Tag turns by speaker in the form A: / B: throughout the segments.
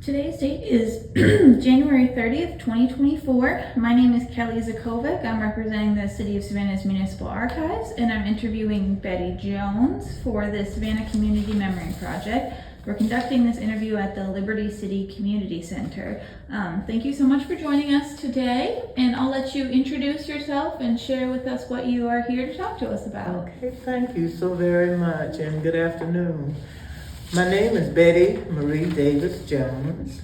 A: Today's date is January 30th, 2024. My name is Kelly Zakovic. I'm representing the City of Savannah's Municipal Archives, and I'm interviewing Betty Jones for the Savannah Community Memory Project. We're conducting this interview at the Liberty City Community Center. Thank you so much for joining us today, and I'll let you introduce yourself and share with us what you are here to talk to us about.
B: Okay, thank you so very much, and good afternoon. My name is Betty Marie Davis Jones.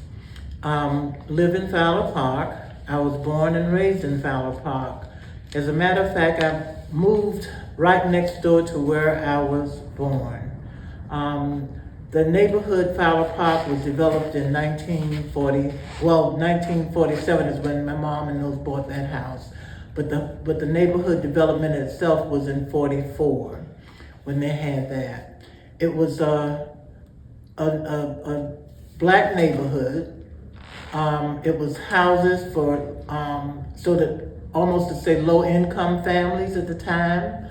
B: Live in Feiler Park. I was born and raised in Feiler Park. As a matter of fact, I moved right next door to where I was born. The neighborhood Feiler Park was developed in 1947 is when my mom and those bought that house. But the neighborhood development itself was in 44 when they had that. It was a black neighborhood. It was houses for so that almost to say low income families at the time,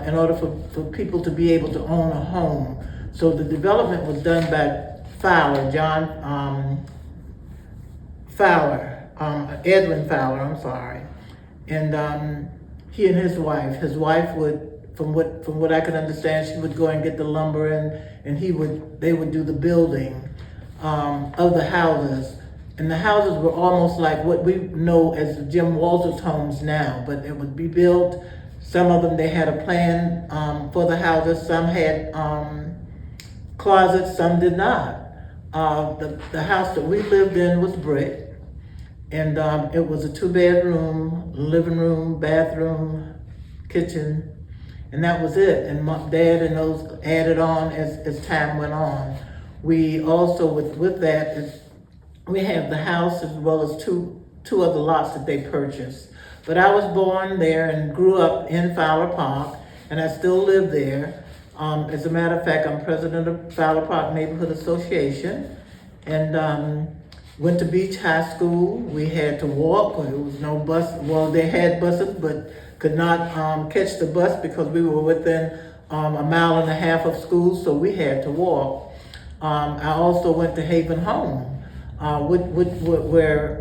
B: in order for people to be able to own a home. So the development was done by Feiler, Edwin Feiler, I'm sorry. And he and his wife would, from what I could understand, she would go and get the lumber and they would do the building of the houses. And the houses were almost like what we know as the Jim Walters homes now, but it would be built. Some of them, they had a plan for the houses. Some had closets, some did not. The house that we lived in was brick, and it was a 2-bedroom, living room, bathroom, kitchen, and that was it. And Mom, Dad and those added on as time went on. We also, with that, we have the house as well as two other lots that they purchased. But I was born there and grew up in Feiler Park, and I still live there. As a matter of fact, I'm president of Feiler Park Neighborhood Association, and went to Beach High School. We had to walk, there was no bus. Well, they had buses, but could not catch the bus because we were within a 1.5 miles of school, so we had to walk. I also went to Haven Home, where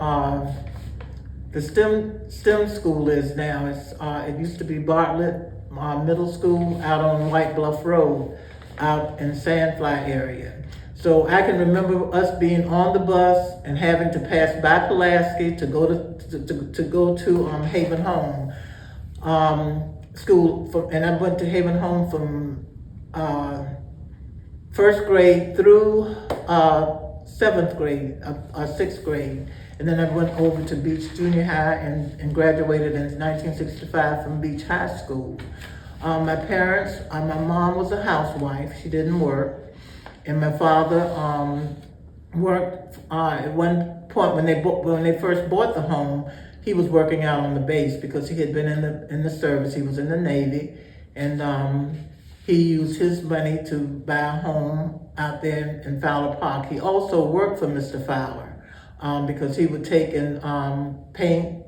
B: the STEM school is now. It used to be Bartlett Middle School out on White Bluff Road, out in Sandfly area. So I can remember us being on the bus and having to pass by Pulaski to go to Haven Home school. And I went to Haven Home from first grade through 7th grade, 6th grade. And then I went over to Beach Junior High and graduated in 1965 from Beach High School. My parents, my mom was a housewife, she didn't work. And my father worked at one point when they first bought the home. He was working out on the base because he had been in the service. He was in the Navy, and he used his money to buy a home out there in Feiler Park. He also worked for Mr. Feiler because he would take and paint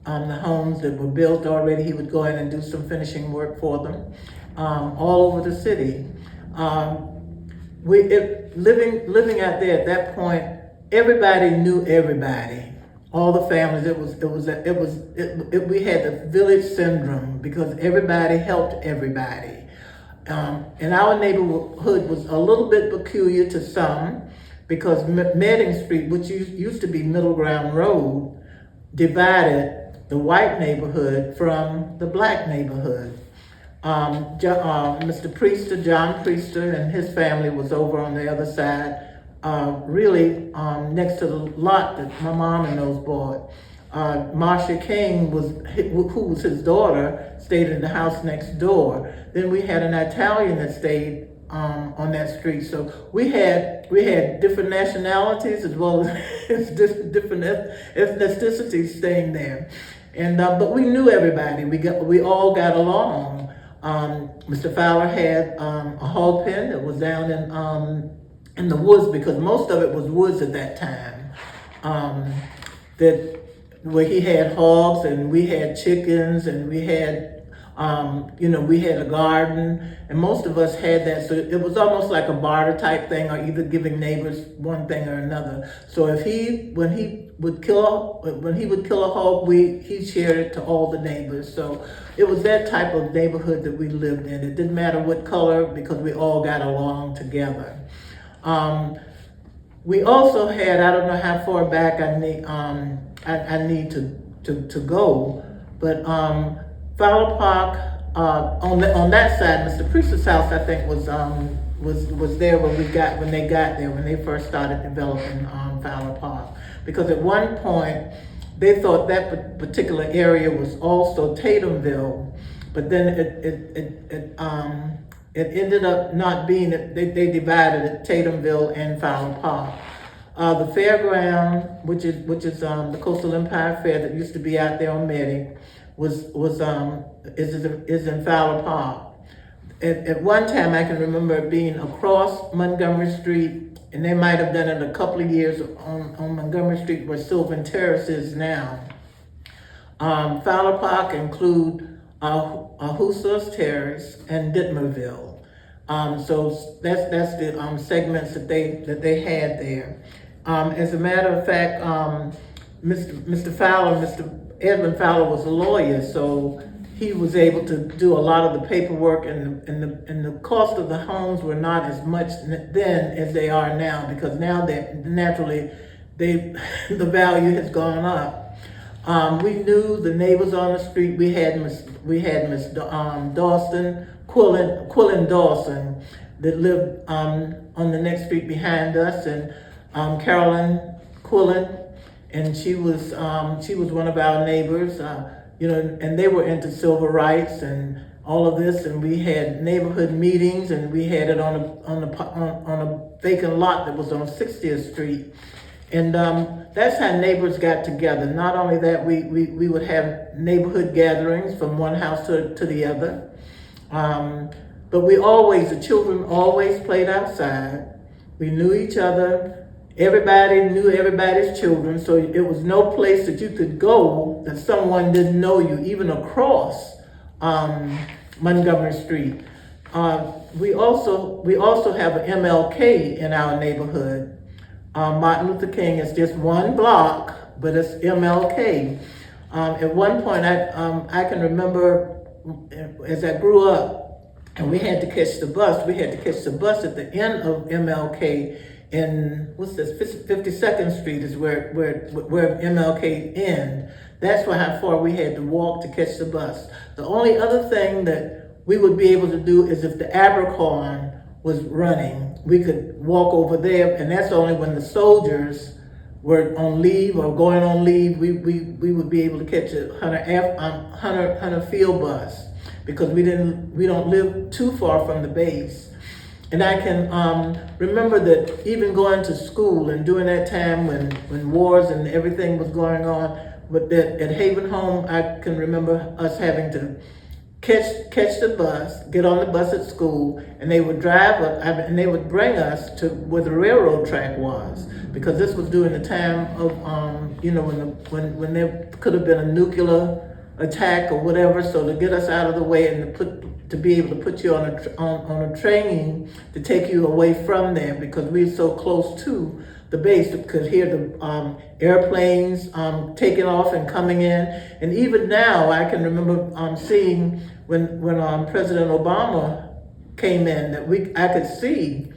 B: the homes that were built already. He would go in and do some finishing work for them all over the city. Living out there at that point, everybody knew everybody. All the families. We had the village syndrome because everybody helped everybody. And our neighborhood was a little bit peculiar to some because Medding Street, which used to be Middle Ground Road, divided the white neighborhood from the black neighborhood. Mr. Priester, John Priester, and his family was over on the other side, really next to the lot that my mom and those bought. Marcia King, who was his daughter, stayed in the house next door. Then we had an Italian that stayed on that street. So we had different nationalities as well as different ethnicities staying there. And but we knew everybody. We all got along. Mr. Feiler had a hog pen that was down in the woods because most of it was woods at that time. Where he had hogs and we had chickens and we had We had a garden, and most of us had that. So it was almost like a barter type thing, or either giving neighbors one thing or another. So when he would kill a hog, he shared it to all the neighbors. So it was that type of neighborhood that we lived in. It didn't matter what color, because we all got along together. We also had, I don't know how far back I need to go, but Fowler Park, on that side, Mr. Priest's house, I think was there when they first started developing Fowler Park. Because at one point they thought that particular area was also Tatemville, but then it ended up not being. They divided it, Tatemville and Fowler Park. The fairground, which is the Coastal Empire Fair that used to be out there on Medic, is in Fowler Park. At one time, I can remember it being across Montgomery Street, and they might have done it a couple of years on Montgomery Street, where Sylvan Terrace is now. Fowler Park include Husserl's Terrace and Ditmerville. So that's the segments that they had there. As a matter of fact, Mr. Edmund Fowler was a lawyer, so he was able to do a lot of the paperwork, and the cost of the homes were not as much then as they are now, because now that naturally the value has gone up. We knew the neighbors on the street. We had Miss Dawson, Quillen Dawson, that lived on the next street behind us, and Carolyn Quillen, and she was one of our neighbors. And they were into civil rights and all of this, and we had neighborhood meetings, and we had it on a vacant lot that was on 60th Street. And that's how neighbors got together. Not only that, we would have neighborhood gatherings from one house to the other. But the children always played outside. We knew each other. Everybody knew everybody's children, so it was no place that you could go that someone didn't know you, even across Montgomery Street. We also have an MLK in our neighborhood. Martin Luther King is just one block, but it's MLK. At one point, I can remember as I grew up, and we had to catch the bus. We had to catch the bus at the end of MLK. In 52nd Street is where MLK ends. That's how far we had to walk to catch the bus. The only other thing that we would be able to do is if the Abercorn was running, we could walk over there, and that's only when the soldiers were on leave or going on leave. We would be able to catch a Hunter Field bus, because we don't live too far from the base. And I can remember that even going to school, and during that time when wars and everything was going on, but that at Haven Home, I can remember us having to catch the bus, get on the bus at school, and they would drive up, and they would bring us to where the railroad track was, because this was during the time of when there could have been a nuclear attack or whatever. So to get us out of the way and to be able to put you on a train to take you away from there, because we're so close to the base, could hear the airplanes taking off and coming in. And even now, I can remember seeing when President Obama came in, that I could see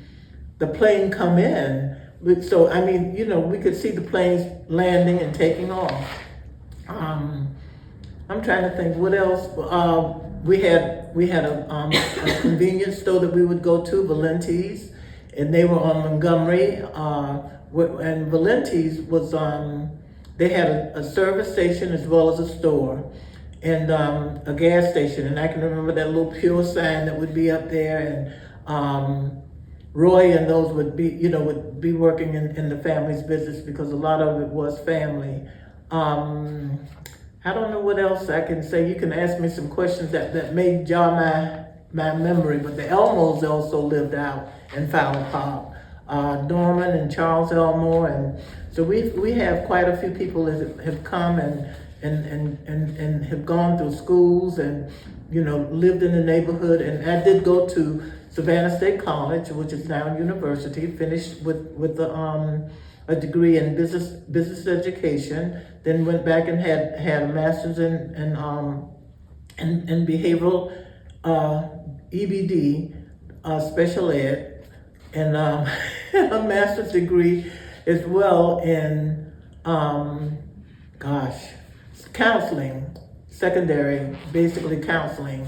B: the plane come in. So I mean, we could see the planes landing and taking off. I'm trying to think what else. We had a convenience store that we would go to, Valenti's, and they were on Montgomery. And Valenti's was they had a service station as well as a store, and a gas station. And I can remember that little Pure sign that would be up there, and Roy and those would be working in the family's business, because a lot of it was family. I don't know what else I can say. You can ask me some questions that may jar my memory, but the Elmos also lived out in Fowler Park. Dorman and Charles Elmore, and so we have quite a few people that have come and have gone through schools, and lived in the neighborhood, and I did go to Savannah State College, which is now a university, finished with a degree in business education, then went back and had a master's in behavioral EBD, special ed, and a master's degree as well in counseling, secondary, basically counseling,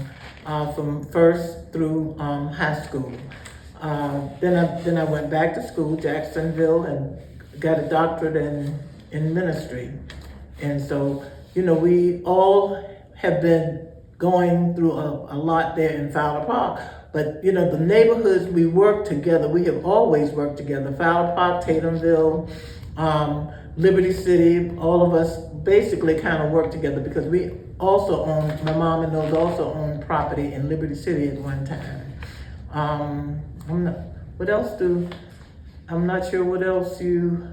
B: from first through high school. Then I went back to school, Jacksonville, and got a doctorate in ministry. And so, we all have been going through a lot there in Feiler Park. But, the neighborhoods, we work together. We have always worked together. Feiler Park, Tatemville, Liberty City, all of us basically kind of work together because we also own, my mom and those also owned property in Liberty City at one time. I'm not sure what else you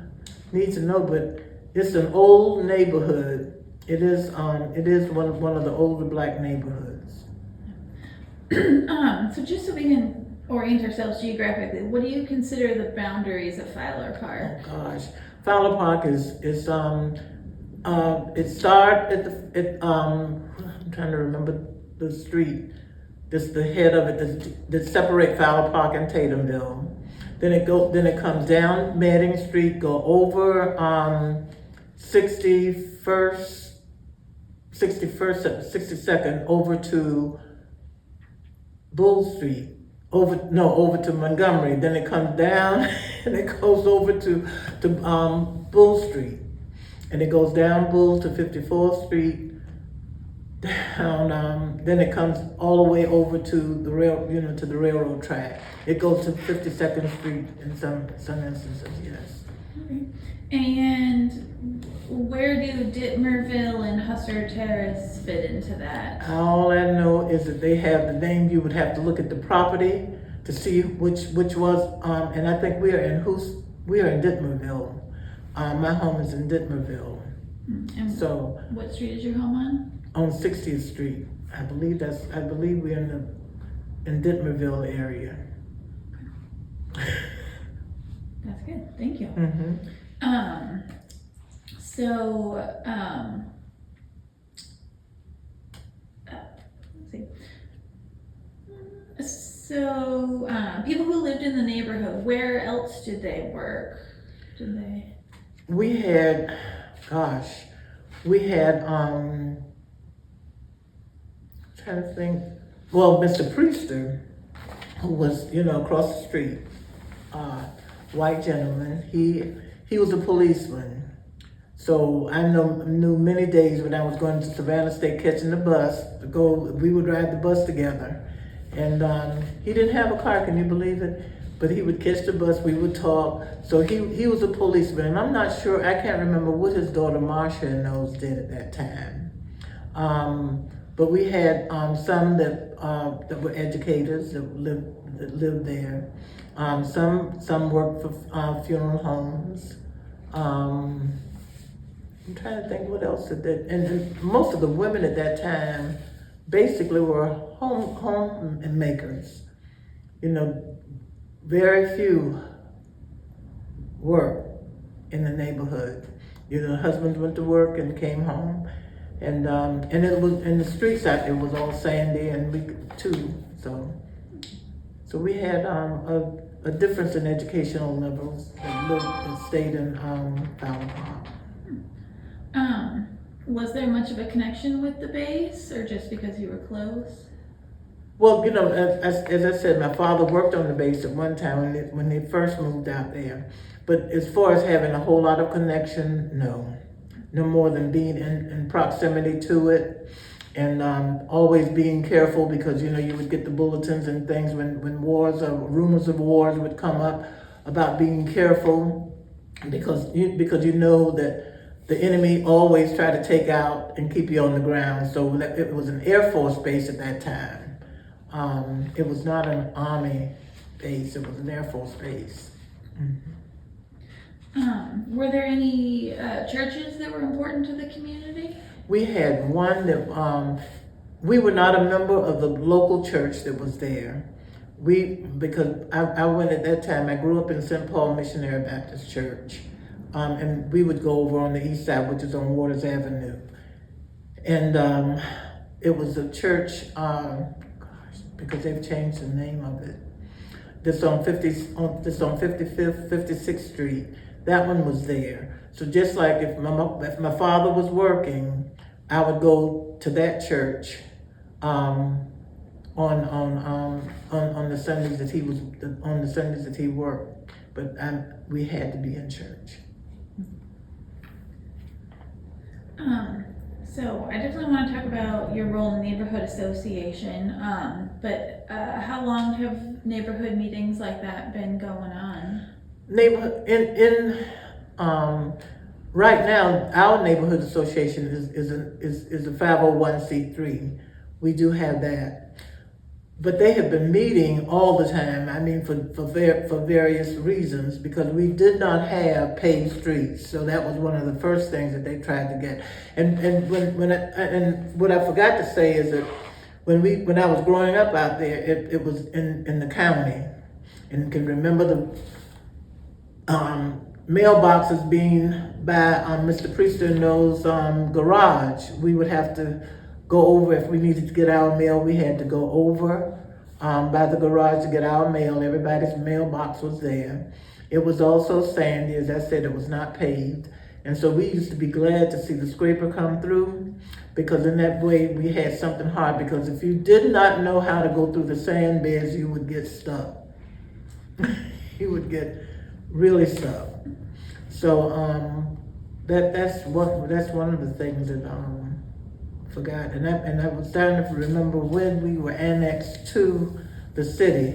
B: need to know, but it's an old neighborhood. It is one of the older black neighborhoods.
A: So just so we can orient ourselves geographically, what do you consider the boundaries of Feiler Park?
B: Oh gosh, Feiler Park is it started I'm trying to remember the street. This the head of it that separate Feiler Park and Tatemville. Then it comes down Manning Street, go over 62nd over to Bull Street, over to Montgomery. Then it comes down and it goes over to Bull Street, and it goes down Bull to 54th Street. Down, then it comes all the way over to the to the railroad track. It goes to 52nd Street in some instances, yes.
A: Okay. And where do Ditmerville and Husser Terrace fit into that?
B: All I know is that they have the name. You would have to look at the property to see which was, and I think we are in Ditmerville. My home is in Ditmerville.
A: And
B: So
A: what street is your home on?
B: on 60th Street. I believe we're in Ditmerville area.
A: That's good, thank you.
B: Mm-hmm.
A: Let's see. So, people who lived in the neighborhood, where else did they work?
B: We had, trying to think, well, Mr. Priester, who was, across the street, white gentleman, he was a policeman. So I knew many days when I was going to Savannah State catching the bus to go, we would ride the bus together. And he didn't have a car, can you believe it? But he would catch the bus, we would talk. So he was a policeman, and I'm not sure, I can't remember what his daughter Marcia and those did at that time. But we had some that were educators that lived there. Some worked for funeral homes. I'm trying to think what else it did. And most of the women at that time basically were home makers. Very few worked in the neighborhood. Husbands went to work and came home. And it was in the streets out, it was all sandy and we too. So we had a difference in educational levels that stayed in Feiler Park.
A: Was there much of a connection with the base, or just because you were close?
B: Well, as I said, my father worked on the base at one time when they first moved out there. But as far as having a whole lot of connection, no more than being in proximity to it, and always being careful because you would get the bulletins and things when wars or rumors of wars would come up about being careful because you know that the enemy always try to take out and keep you on the ground. So it was an Air Force base at that time. It was not an Army base, it was an Air Force base. Mm-hmm.
A: Were there any churches that were important to the community?
B: We had one that we were not a member of the local church that was there. Because I went at that time, I grew up in St. Paul Missionary Baptist Church. And we would go over on the east side, which is on Waters Avenue. And it was a church, because they've changed the name of it. This on 55th, 56th Street. That one was there. So just like if my father was working, I would go to that church on the Sundays that he worked. But we had to be in church.
A: So I definitely want to talk about your role in the neighborhood association, but how long have neighborhood meetings like that been going on?
B: Right now, our neighborhood association is a 501c3. We do have that. But they have been meeting all the time, I mean, for various reasons, because we did not have paved streets. So that was one of the first things that they tried to get. And what I forgot to say is that when I was growing up out there, it was in the county. And can remember the mailboxes being by Mr. Priester-No's garage. We would have to go over, if we needed to get our mail, we had to go over by the garage to get our mail. Everybody's mailbox was there. It was also sandy, as I said, it was not paved. And so we used to be glad to see the scraper come through, because in that way we had something hard, because if you did not know how to go through the sand beds, you would get stuck. You would get really stuck. So that's one of the things that forgot, and I was starting to remember when we were annexed to the city,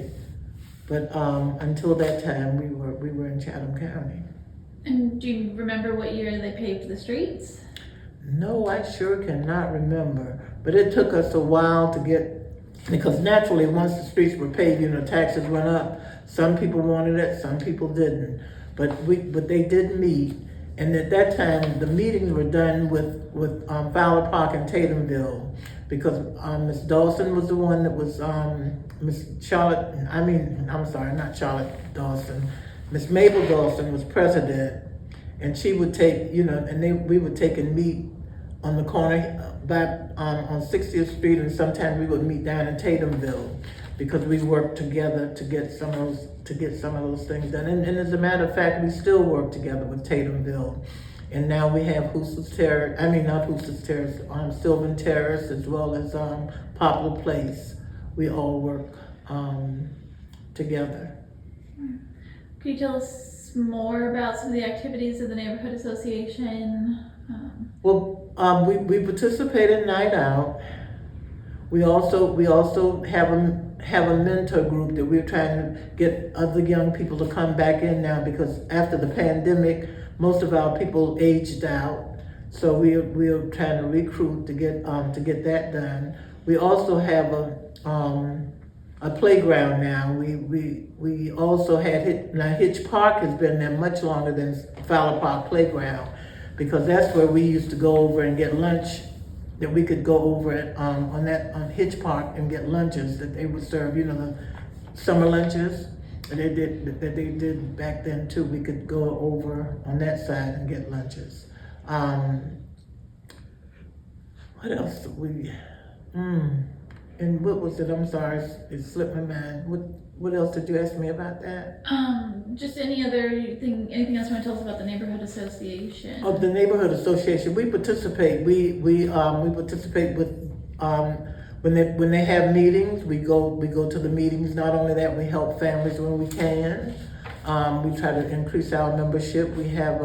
B: but until that time we were in Chatham County.
A: And do you remember what year they paved the streets?
B: No, I sure cannot remember, but it took us a while to get, because naturally once the streets were paved, taxes went up. Some people wanted it, some people didn't, but they did meet. And at that time, the meetings were done with Feiler Park and Tatemville, because Miss Dawson was the one that was not Dawson. Miss Mabel Dawson was president, and she would take, we would take and meet on the corner on 60th Street, and sometimes we would meet down in Tatemville, because we worked together to get some of those things done. And as a matter of fact, we still work together with Tatemville. And now we have Sylvan Terrace, as well as Poplar Place. We all work together.
A: Could you tell us more about some of the activities of the neighborhood association?
B: We participate in Night Out. We also have a mentor group that we're trying to get other young people to come back in now, because after the pandemic, most of our people aged out. So we're trying to recruit to get that done. We also have a playground now. We also had now Hitch Park has been there much longer than Feiler Park Playground, because that's where we used to go over and get lunch. That we could go over on Hitch Park and get lunches that they would serve, the summer lunches that they did back then too. We could go over on that side and get lunches. What else did we? And what was it? I'm sorry, it slipped my mind. What else did you ask me about that?
A: Just anything else you want to tell us about the neighborhood association?
B: Of the neighborhood association, we participate. We participate with when they have meetings. We go to the meetings. Not only that, we help families when we can. We try to increase our membership. We have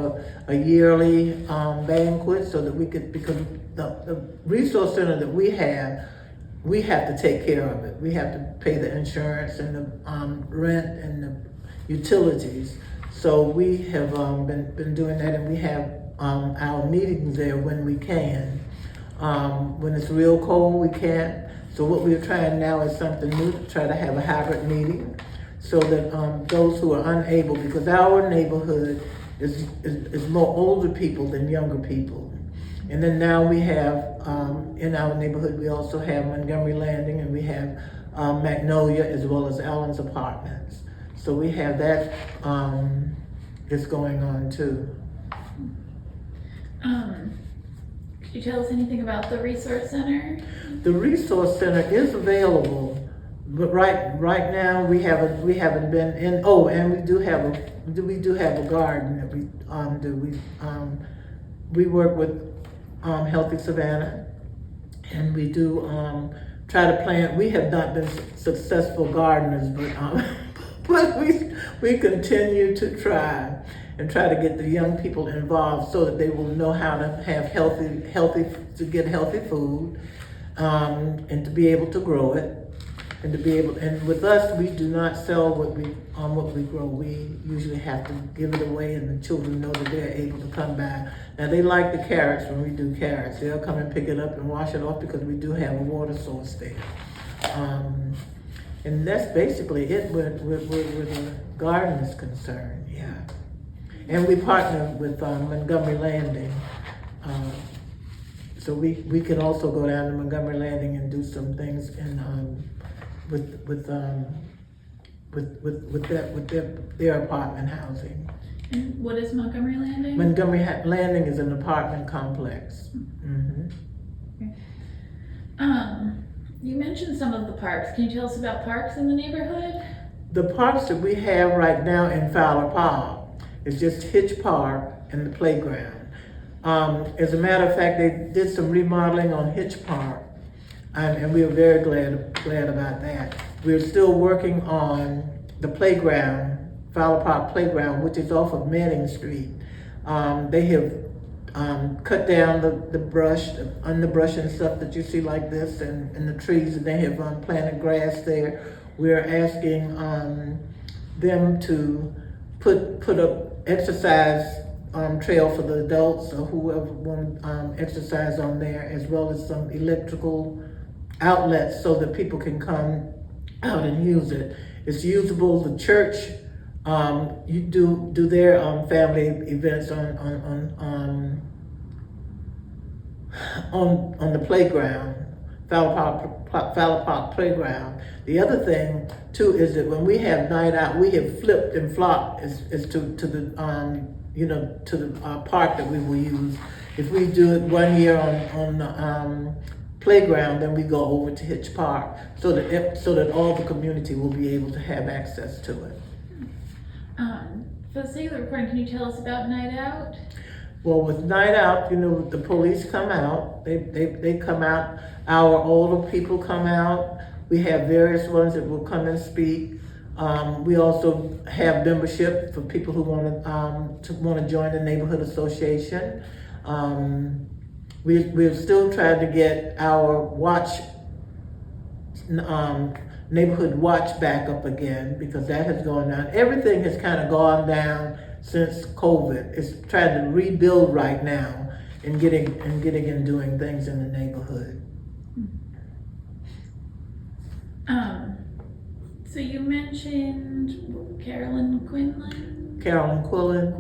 B: a yearly banquet, so that we could, because the resource center that we have to take care of it. We have to pay the insurance and the rent and the utilities. So we have been doing that, and we have our meetings there when we can. When it's real cold, we can't. So what we're trying now is something new, to try to have a hybrid meeting, so that those who are unable, because our neighborhood is more older people than younger people. And then now we have, in our neighborhood, we also have Montgomery Landing, and we have Magnolia, as well as Allen's Apartments. So we have that that's going on too.
A: Could you tell us anything about the resource center?
B: The resource center is available, but right now we haven't been in. Oh, and we do have a garden that we do. We work with Healthy Savannah, and we do try to plant. We have not been successful gardeners, but but we continue to try to get the young people involved so that they will know how to have to get healthy food, and to be able to grow it, and to be able. And with us, we do not sell what we grow. We usually have to give it away, and the children know that they're able to come by. Now they like the carrots when we do carrots. They'll come and pick it up and wash it off because we do have a water source there. And that's basically it where the garden is concerned, yeah. And we partner with Montgomery Landing. So we can also go down to Montgomery Landing and do some things with their apartment housing.
A: And what is Montgomery Landing?
B: Montgomery Landing is an apartment complex. Mm-hmm.
A: You mentioned some of the parks. Can you tell us about parks in the neighborhood?
B: The parks that we have right now in Feiler Park is just Hitch Park and the playground. As a matter of fact, they did some remodeling on Hitch Park, and we are very glad about that. We're still working on the playground, Feiler Park Playground, which is off of Manning Street. They have cut down the brush, the underbrush and stuff that you see like this, and the trees, and they have planted grass there. We're asking them to put up exercise trail for the adults or whoever want exercise on there, as well as some electrical outlets so that people can come out and use it. It's usable. The church you do their family events on the playground, Feiler Park Playground. The other thing too is that when we have night out, we have flipped and flopped as to the to the park that we will use. If we do it 1 year on the playground, then we go over to Hitch Park so that all the community will be able to have access to it.
A: For the sake of the recording, can you tell us about Night Out?
B: Well, with Night Out, the police come out. They come out. Our older people come out. We have various ones that will come and speak. We also have membership for people who want to join the neighborhood association. We're still trying to get our neighborhood watch back up again, because that has gone down. Everything has kind of gone down since COVID. It's trying to rebuild right now and getting and doing things in the neighborhood.
A: So you mentioned Carolyn Quinlan?
B: Carolyn Quillen.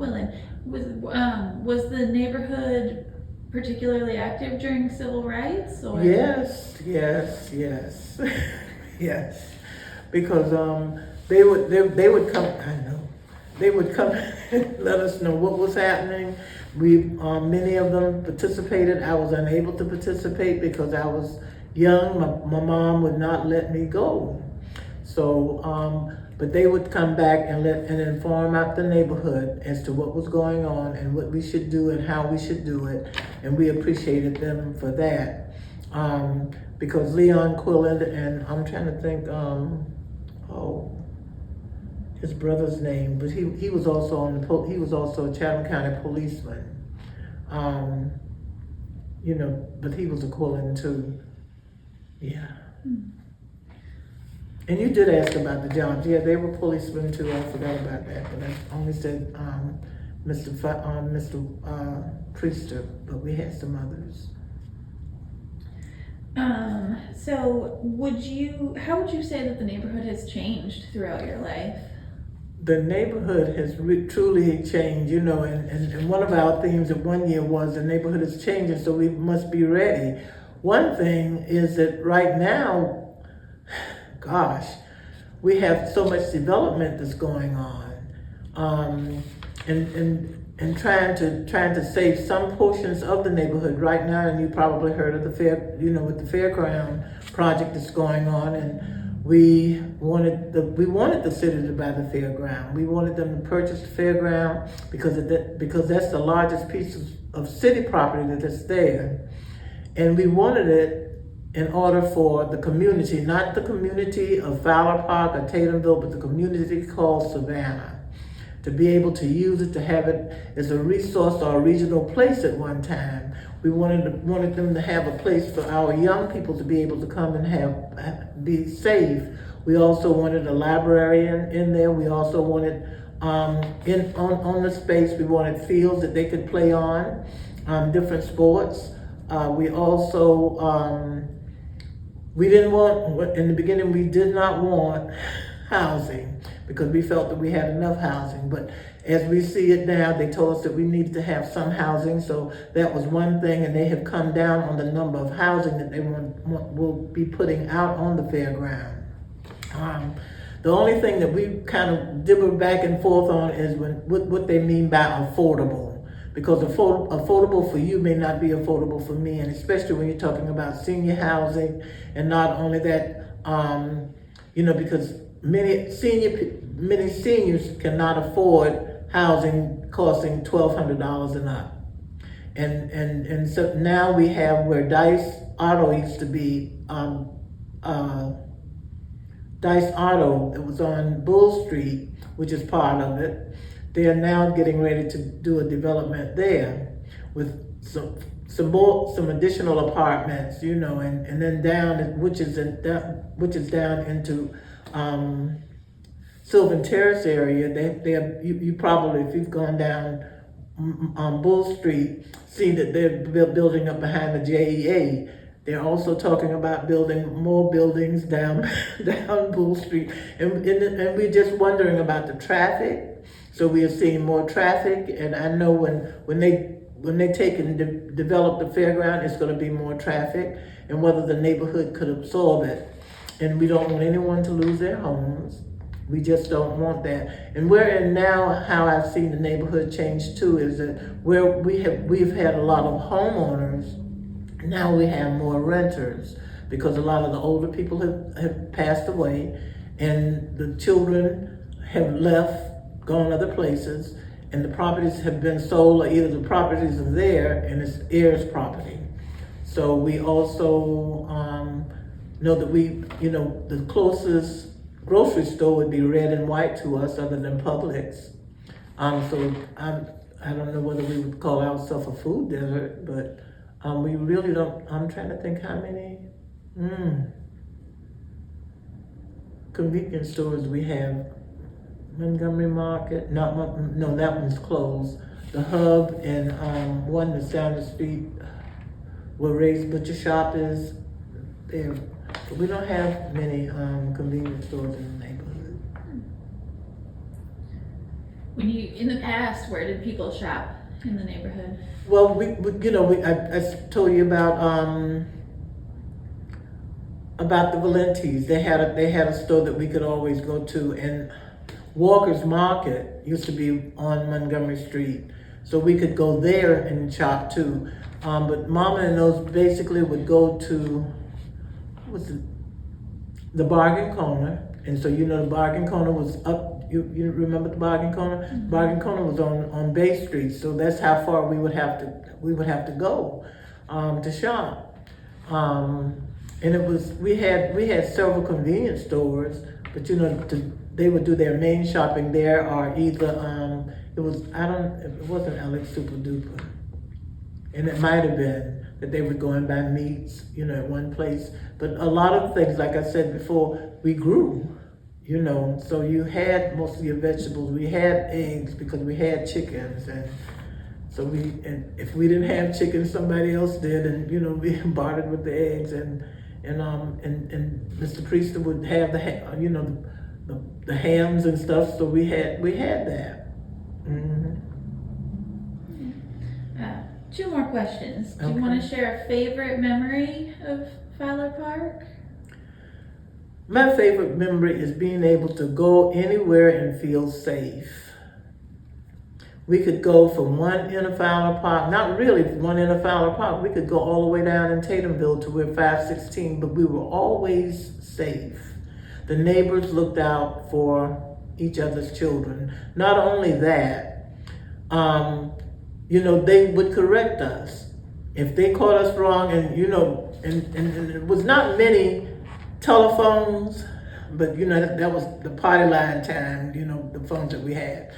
A: Was the neighborhood particularly active during civil rights? Or?
B: Yes. Yes, because they would come. I know they would come and let us know what was happening. We many of them participated. I was unable to participate because I was young. My mom would not let me go. So, but they would come back and inform out the neighborhood as to what was going on and what we should do and how we should do it, and we appreciated them for that. Because Leon Quillen, and I'm trying to think, his brother's name, but he was also he was also a Chatham County policeman. But he was a Quillen too. Yeah. And you did ask about the jobs. Yeah, they were policemen too. I forgot about that, but I only said Mr. Priester, but we had some others.
A: So how would you say that the neighborhood has changed throughout your life?
B: the neighborhood has truly changed, you know, and one of our themes of one year was the neighborhood is changing, so we must be ready. One thing is that right now, gosh, we have so much development that's going on, and trying to save some portions of the neighborhood right now. And you probably heard of the fair, you know, with the fairground project that's going on, and we wanted the city to buy the fairground. We wanted them to purchase the fairground because that's the largest piece of city property that is there, and we wanted it in order for the community, not the community of Feiler Park or Tatemville, but the community called Savannah, to be able to use it, to have it as a resource or a regional place at one time. We wanted them to have a place for our young people to be able to come and be safe. We also wanted a library in there. We also wanted on the space, we wanted fields that they could play on, different sports. We also we didn't want, in the beginning, we did not want housing because we felt that we had enough housing. But as we see it now, they told us that we needed to have some housing. So that was one thing, and they have come down on the number of housing that they will be putting out on the fairground. The only thing that we kind of dibber back and forth on is what they mean by affordable. Because affordable for you may not be affordable for me, and especially when you're talking about senior housing, and not only that, you know, because many seniors cannot afford housing costing $1,200 and up, and so now we have where Dice Auto used to be, Dice Auto, it was on Bull Street, which is part of it. They are now getting ready to do a development there with some additional apartments, you know, and then down, which is down into Sylvan Terrace area. You probably, if you've gone down on Bull Street, see that they're building up behind the JEA. They're also talking about building more buildings down Bull Street, and we're just wondering about the traffic. So we are seeing more traffic, and I know when they take and develop the fairground, it's going to be more traffic, and whether the neighborhood could absorb it. And we don't want anyone to lose their homes. We just don't want that. And wherein now, how I've seen the neighborhood change too, is that where we've had a lot of homeowners, now we have more renters, because a lot of the older people have passed away, and the children have left, gone other places, and the properties have been sold, or either the properties are there and it's heirs' property. So we also know that the closest grocery store would be Red and White to us, other than Publix. So I don't know whether we would call ourselves a food desert, but we really don't. I'm trying to think how many convenience stores we have. Montgomery Market, no, that one's closed. The Hub and one that's down the street where Ray's Butcher Shop is there. But we don't have many convenience stores in the neighborhood.
A: When in the past, where did people shop in the neighborhood?
B: Well, I told you about the Valentes. They had a store that we could always go to, and Walker's Market used to be on Montgomery Street, so we could go there and shop too. But Mama and those basically would go to the Bargain Corner, and so the Bargain Corner was up. You remember the Bargain Corner? Mm-hmm. Bargain Corner was on Bay Street, so that's how far we would have to go to shop. And it was we had several convenience stores, but they would do their main shopping there, or either it wasn't Alex Super Duper, and it might have been that they would go and buy meats, at one place. But a lot of things, like I said before, we grew, so you had most of your vegetables. We had eggs because we had chickens, and so if we didn't have chickens, somebody else did, and we bartered with the eggs, and Mr. Priester would have the hams and stuff. So we had that. Mm-hmm.
A: Two more questions. Do you
B: Okay.
A: want to share a favorite memory of Feiler Park?
B: My favorite memory is being able to go anywhere and feel safe. We could go from one end of Feiler Park, not really one end of Feiler Park, we could go all the way down in Tatemville to where 516, but we were always safe. The neighbors looked out for each other's children. Not only that, they would correct us. If they caught us wrong, and it was not many telephones, but that was the party line time, the phones that we had.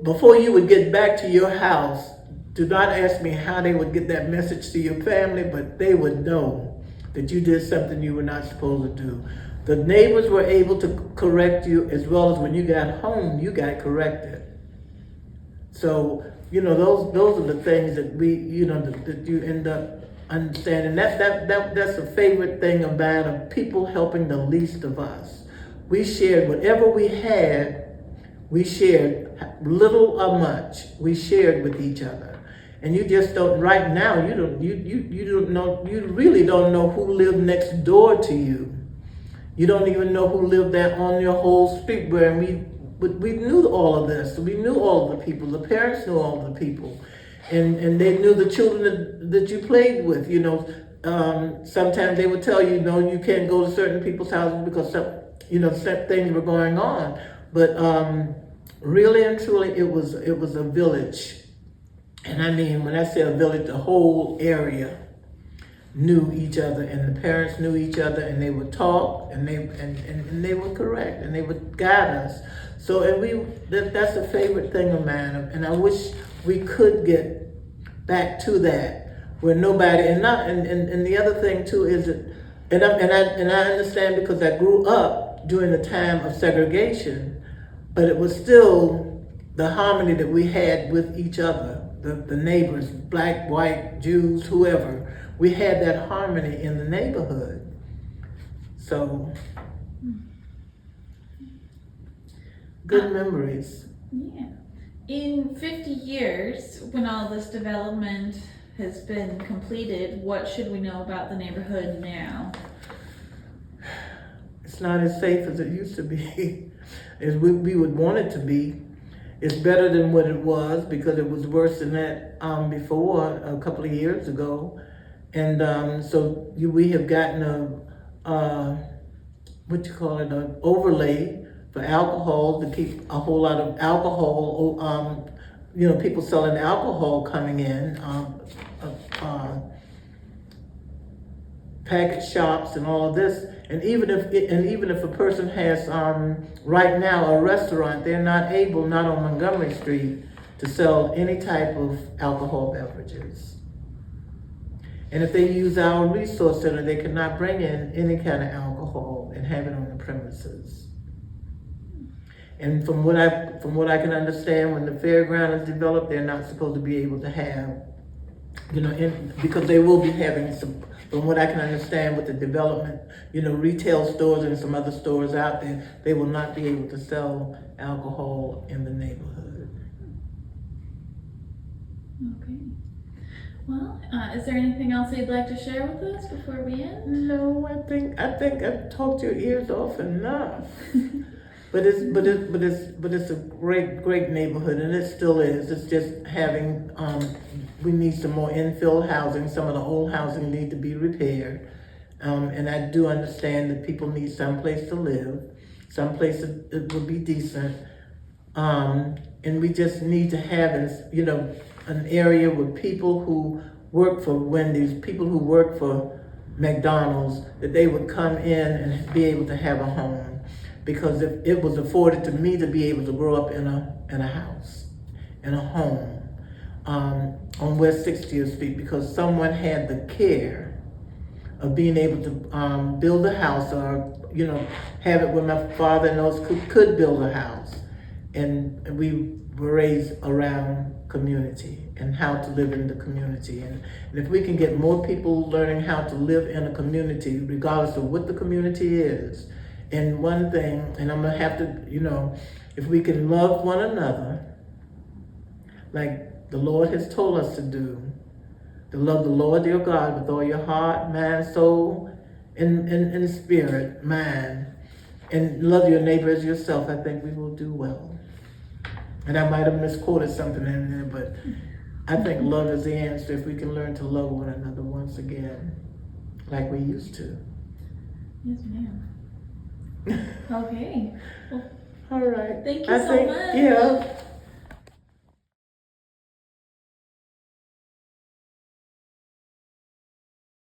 B: Before you would get back to your house, do not ask me how they would get that message to your family, but they would know that you did something you were not supposed to do. The neighbors were able to correct you, as well as when you got home, you got corrected. So, those are the things that that you end up understanding. That's a favorite thing about people helping the least of us. We shared whatever we had. We shared little or much. We shared with each other, and you just don't. Right now, you don't know. You really don't know who lived next door to you. You don't even know who lived there on your whole street. Where we knew all of this. We knew all of the people. The parents knew all of the people, and they knew the children that you played with. Sometimes they would tell you, you can't go to certain people's houses because some things were going on. But really and truly, it was a village, and I mean, when I say a village, the whole area knew each other, and the parents knew each other, and they would talk, and they would correct, and they would guide us. So, that's a favorite thing of mine, and I wish we could get back to that, where nobody, and the other thing too is that, and I understand because I grew up during the time of segregation, but it was still the harmony that we had with each other, the neighbors, black, white, Jews, whoever. We had that harmony in the neighborhood. So, good memories.
A: Yeah. In 50 years, when all this development has been completed, what should we know about the neighborhood now?
B: It's not as safe as it used to be, as we would want it to be. It's better than what it was, because it was worse than that before, a couple of years ago. And so we have gotten an overlay for alcohol, to keep a whole lot of alcohol, people selling alcohol coming in, package shops and all of this. And even if a person has right now a restaurant, they're not able, not on Montgomery Street, to sell any type of alcohol beverages. And if they use our resource center, they cannot bring in any kind of alcohol and have it on the premises. And from what I can understand, when the fairground is developed, they're not supposed to be able to have, because they will be having some, from what I can understand with the development, retail stores and some other stores out there, they will not be able to sell alcohol in the neighborhood.
A: Okay. Well, is there anything else you'd like to share with us before we end?
B: No, I think I've talked your ears off enough. But it's a great neighborhood, and it still is. It's just having we need some more infill housing. Some of the old housing need to be repaired, and I do understand that people need some place to live, some place that would be decent, and we just need to have an area where people who work for Wendy's, people who work for McDonald's, that they would come in and be able to have a home. Because if it was afforded to me to be able to grow up in a house, in a home, on West 60th Street, because someone had the care of being able to build a house, or have it where my father and those could build a house. And we were raised around community and how to live in the community. And if we can get more people learning how to live in a community, regardless of what the community is, And one thing, and I'm gonna have to, if we can love one another, like the Lord has told us to do, to love the Lord your God with all your heart, mind, soul, and spirit, mind, and love your neighbor as yourself, I think we will do well. And I might have misquoted something in there, but I think love is the answer if we can learn to love one another once again, like we used to.
A: Yes, ma'am. Okay. Well,
B: All right.
A: thank you
B: I
A: so
B: think,
A: much.
B: Yeah.